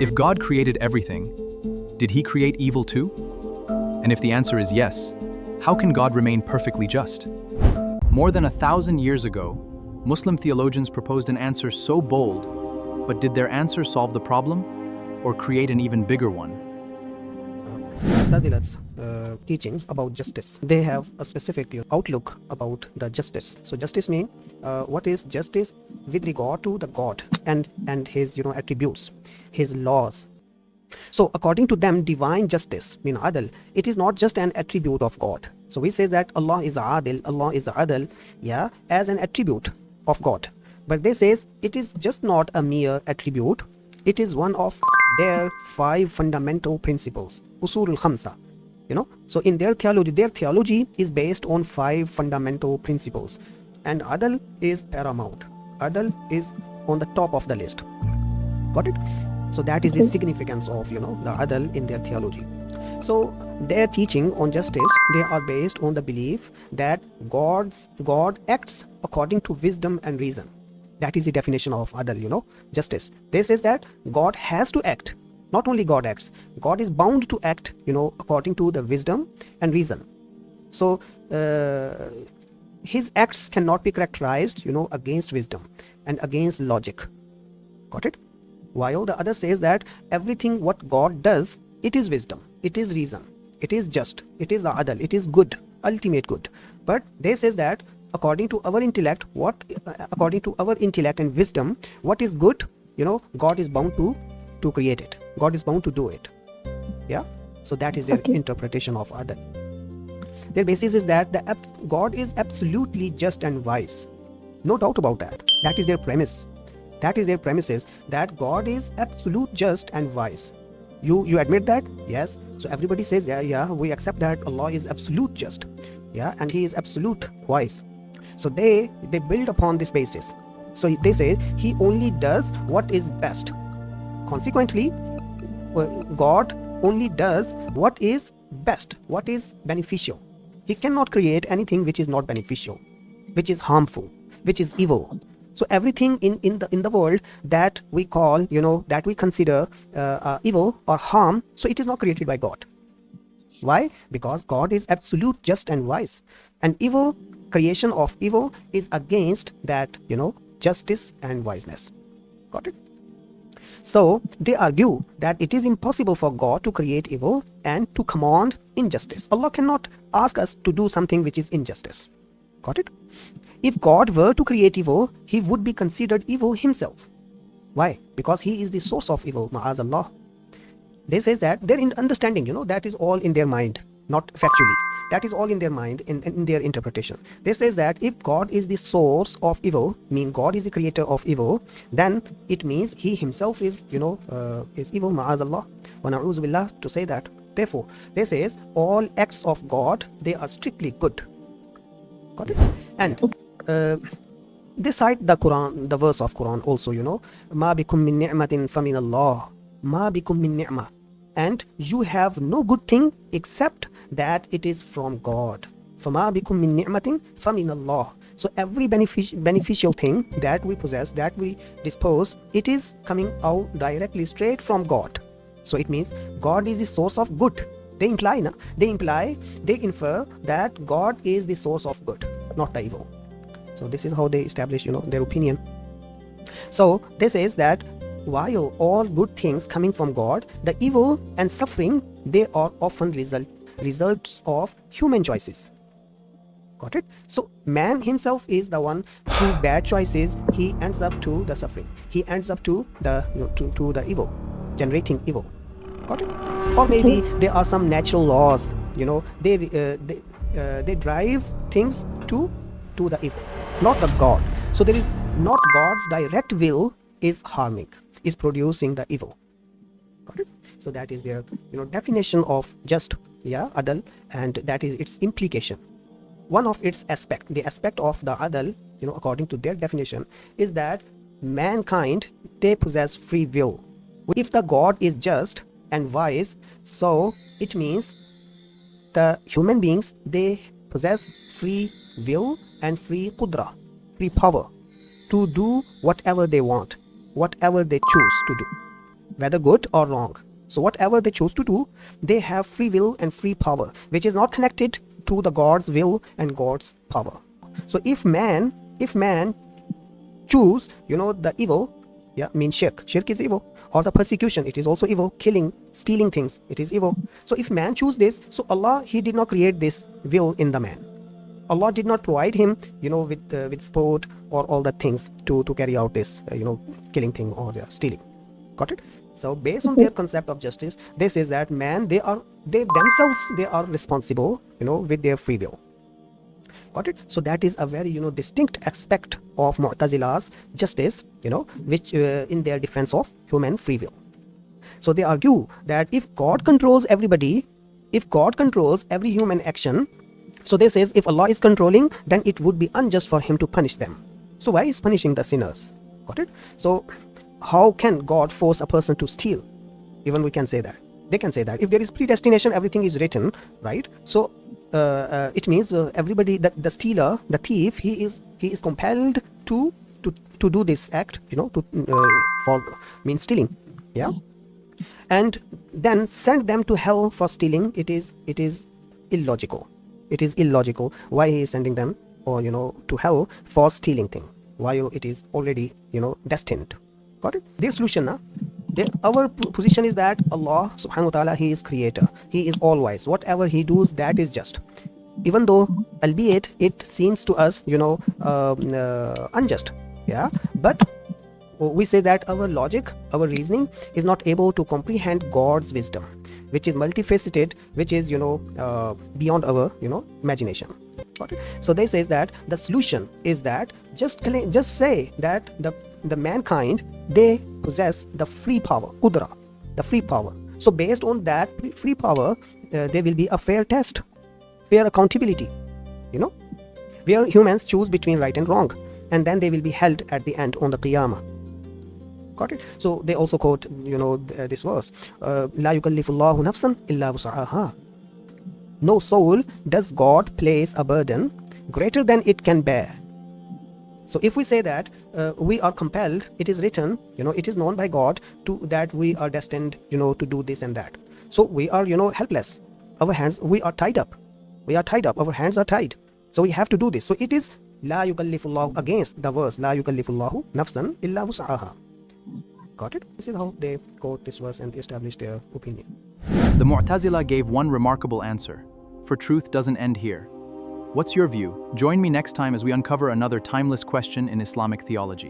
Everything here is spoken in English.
If God created everything, did he create evil too? And if the answer is yes, how can God remain perfectly just? More than 1,000 years ago, Muslim theologians proposed an answer so bold, but did their answer solve the problem or create an even bigger one? Mutazilah's teaching about justice. They have a specific outlook about the justice. So justice means what is justice with regard to the God and his attributes, his laws. So according to them, divine justice, Adl, it is not just an attribute of God. So we say that Allah is Adl, Allah is Adl, as an attribute of God. But they say it is just not a mere attribute. It is one of their 5 fundamental principles, usul al-khamsa. So in their theology is based on 5 fundamental principles, and Adl is paramount. Adl is on the top of the list. Got it? So that is the significance of the Adl in their theology. So their teaching on justice, they are based on the belief that God acts according to wisdom and reason. That is the definition of Adl, justice. They says that God has to act. Not only God acts, God is bound to act, according to the wisdom and reason. So his acts cannot be characterized, against wisdom and against logic. Got it? While the other says that everything what God does, it is wisdom, it is reason, it is just, it is the Adl, it is good, ultimate good. But they says that according to our intellect, according to our intellect and wisdom, what is good, God is bound to create it. God is bound to do it. So that is their interpretation of Adl. Their basis is that God is absolutely just and wise. No doubt about that. That is their premise. That is their premises, that God is absolute just and wise. You admit that? Yes. So everybody says, yeah, we accept that Allah is absolute just. And he is absolute wise. So they build upon this basis. So they say he only does what is best. Consequently, God only does what is best, what is beneficial. He cannot create anything which is not beneficial, which is harmful, which is evil. So everything in the world that we call, that we consider evil or harm, so it is not created by God. Why? Because God is absolute, just and wise. And evil, creation of evil is against that, justice and wiseness. Got it? So they argue that it is impossible for God to create evil and to command injustice. Allah cannot ask us to do something which is injustice. Got it? If God were to create evil, he would be considered evil himself. Why? Because he is the source of evil, ma'azallah. They say that their understanding, that is all in their mind, not factually. That is all in their mind, in their interpretation. They say that if God is the source of evil, mean God is the creator of evil, then it means he himself is, is evil, ma'azallah. Wa na'udhu billah, to say that. Therefore, they say all acts of God, they are strictly good. Got it? And they cite the Quran, the verse of Quran also, Ma bikum min ni'matin famin Allah. Ma bikum min ni'mah. And you have no good thing except that it is from God. Fama bikum min ni'matin famin Allah. So every beneficial thing that we possess, that we dispose, it is coming out directly straight from God. So it means God is the source of good. They infer that God is the source of good, not the evil. So this is how they establish, their opinion. So they says that while all good things coming from God, the evil and suffering, they are often results of human choices. Got it? So man himself is the one through bad choices, he ends up to the suffering. He ends up to the to the evil, generating evil. Got it? Or maybe there are some natural laws, they drive things to the evil, not the God. So there is not God's direct will is harming, is producing the evil. Got it? So that is their definition of just, Adl, and that is its implication. One of its aspect, the aspect of the Adl, according to their definition, is that mankind, they possess free will. If the God is just and wise, so it means the human beings, they possess free will and free qudra, free power to do whatever they want, whatever they choose to do. whether good or wrong. So whatever they choose to do, they have free will and free power, which is not connected to the God's will and God's power. So if man choose, the evil, means shirk is evil, or the persecution, it is also evil, killing, stealing things, it is evil. So if man choose this, so Allah, he did not create this will in the man. Allah did not provide him, with sport or all the things to carry out this, killing thing or stealing. Got it? So based on their concept of justice, they says that man, they themselves are responsible, with their free will. Got it? So that is a very, distinct aspect of Mu'tazilah's justice, which in their defense of human free will. So they argue that if God controls everybody, if God controls every human action, so they says if Allah is controlling, then it would be unjust for him to punish them. So why is punishing the sinners? Got it? So how can God force a person to steal? Even we can say that. They can say that. If there is predestination, everything is written, right? So it means everybody, the stealer, the thief, he is compelled to do this act, for means stealing. Yeah. And then send them to hell for stealing. It is illogical. It is illogical why he is sending them to hell for stealing thing, while it is already destined. Got it? Their solution, our position is that Allah subhanahu wa ta'ala, he is creator, he is all wise, whatever he does, that is just, even though albeit it seems to us unjust, but we say that our logic, our reasoning is not able to comprehend God's wisdom, which is multifaceted, which is beyond our imagination. Got it? So they says that the solution is that just say that the mankind, they possess the free power, Qudra, the free power. So based on that free power, there will be a fair test, fair accountability, where humans choose between right and wrong, and then they will be held at the end on the Qiyamah. Got it? So they also quote, this verse, La yukallifullahu nafsan illa wus'aha. No soul does God place a burden greater than it can bear. So if we say that we are compelled, it is written, it is known by God that we are destined, to do this and that. So we are, helpless. Our hands, we are tied up. Our hands are tied. So we have to do this. So it is La yukallifullahu, against the verse La yukallifullahu nafsan illa wus'aha. Got it? This is how they quote this verse and establish their opinion. The Mu'tazilah gave one remarkable answer: for truth doesn't end here. What's your view? Join me next time as we uncover another timeless question in Islamic theology.